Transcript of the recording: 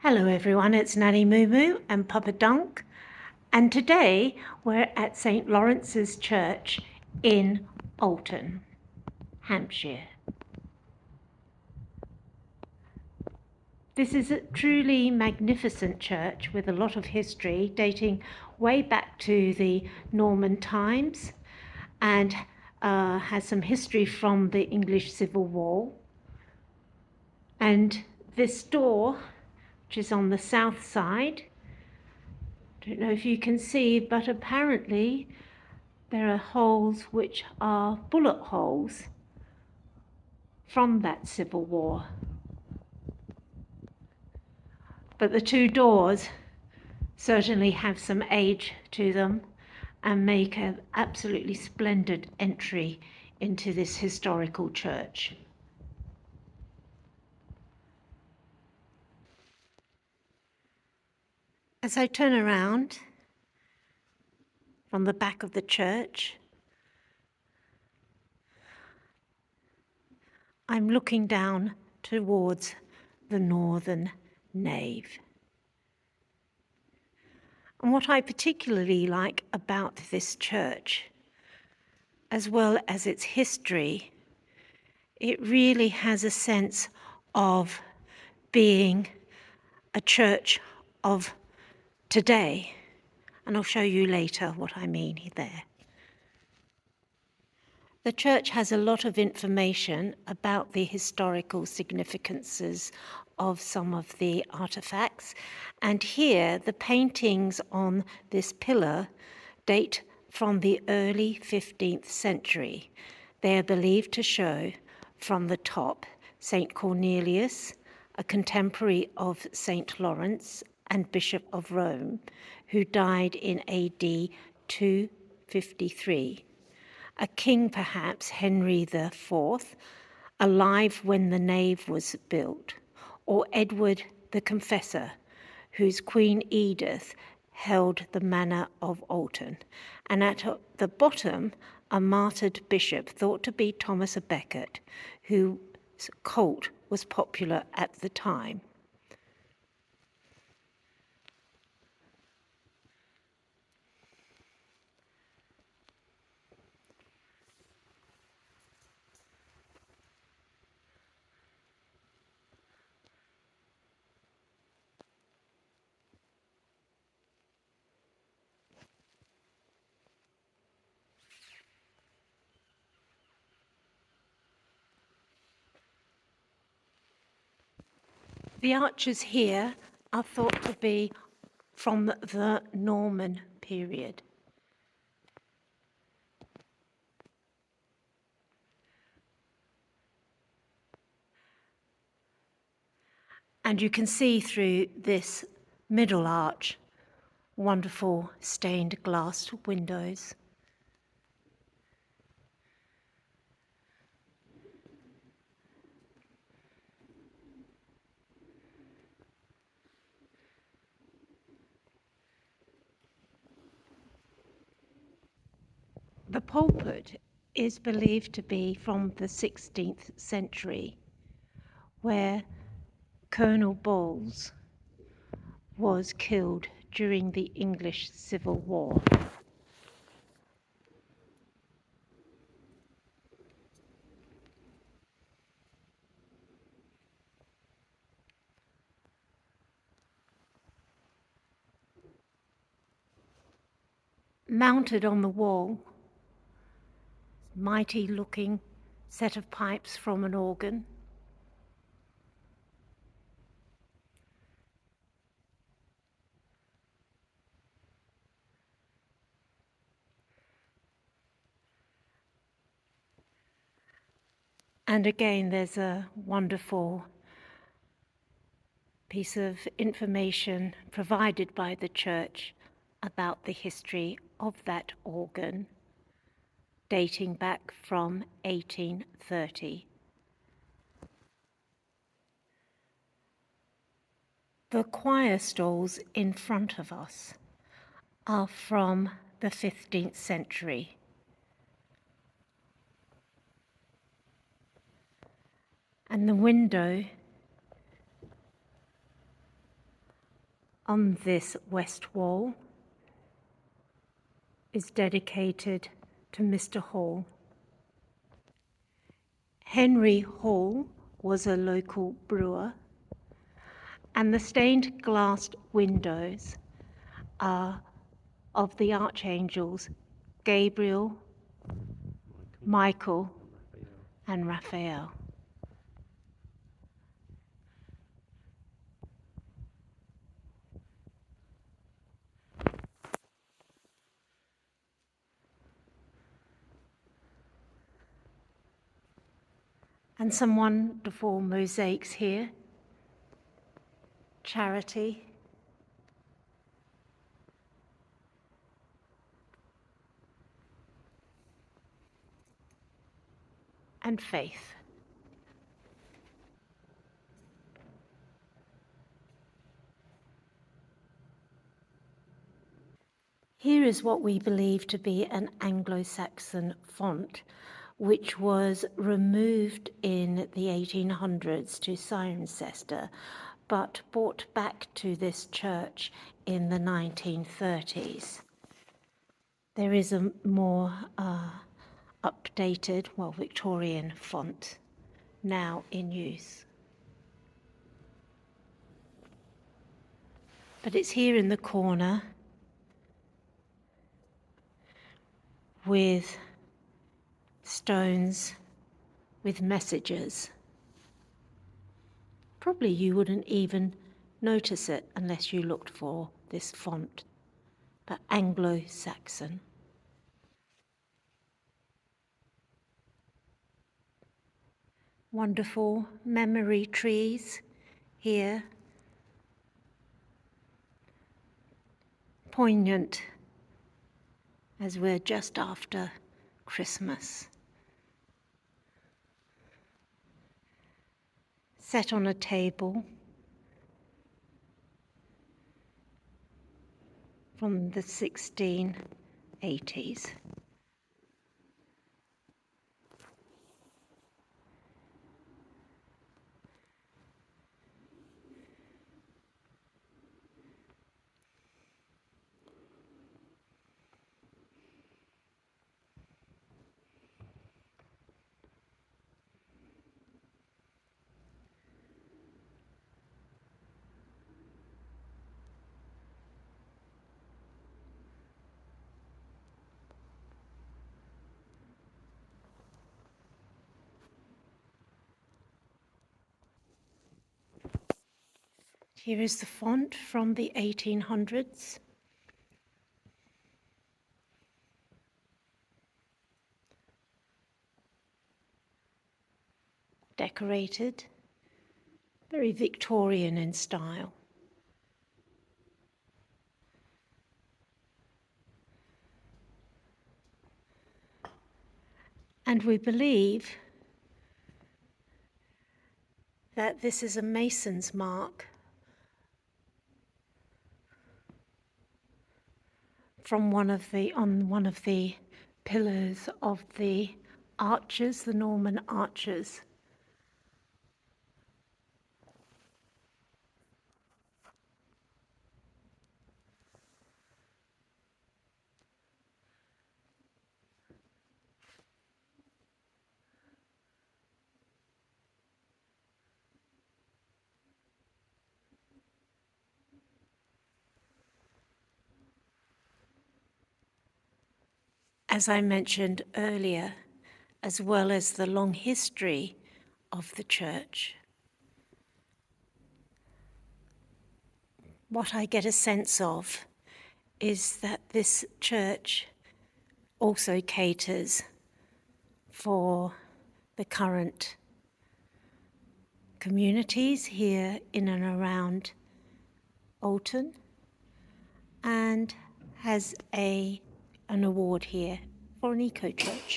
Hello everyone, it's Nanny Moo Moo and Papa Dunk, and today we're at Saint Lawrence's Church in Alton, Hampshire. This is a truly magnificent church with a lot of history dating way back to the Norman times and has some history from the English Civil War. And this door, which is on the south side, don't know if you can see, but apparently there are holes which are bullet holes from that Civil War. But the two doors certainly have some age to them and make an absolutely splendid entry into this historical church. As I turn around from the back of the church, I'm looking down towards the northern nave. And what I particularly like about this church, as well as its history, it really has a sense of being a church of today. And I'll show you later what I mean there. The church has a lot of information about the historical significances of some of the artifacts, and here the paintings on this pillar date from the early 15th century. They are believed to show from the top St. Cornelius, a contemporary of Saint Lawrence and Bishop of Rome, who died in AD 253. A king, perhaps Henry IV, alive when the nave was built, or Edward the Confessor, whose Queen Edith held the manor of Alton, and at the bottom a martyred bishop thought to be Thomas à Becket, whose cult was popular at the time. The arches here are thought to be from the Norman period. And you can see through this middle arch wonderful stained glass windows. The pulpit is believed to be from the 16th century, where Colonel Bowles was killed during the English Civil War. Mounted on the wall, mighty looking set of pipes from an organ. And again, there's a wonderful piece of information provided by the church about the history of that organ, dating back from 1830. The choir stalls in front of us are from the 15th century. And the window on this west wall is dedicated to Mr. Hall. Henry Hall was a local brewer, and the stained glass windows are of the archangels Gabriel, Michael, and Raphael. And some wonderful mosaics here. Charity, and faith. Here is what we believe to be an Anglo-Saxon font, which was removed in the 1800s to Cirencester, but brought back to this church in the 1930s. There is a more updated, Victorian font now in use. But it's here in the corner with stones with messages. Probably you wouldn't even notice it unless you looked for this font, but Anglo-Saxon. Wonderful memory trees here. Poignant as we're just after Christmas. Set on a table from the 1680s. Here is the font from the 1800s. Decorated, very Victorian in style. And we believe that this is a mason's mark from one of the pillars of the arches, the Norman arches. As I mentioned earlier, as well as the long history of the church, what I get a sense of is that this church also caters for the current communities here in and around Alton, and has an award here for an eco-church.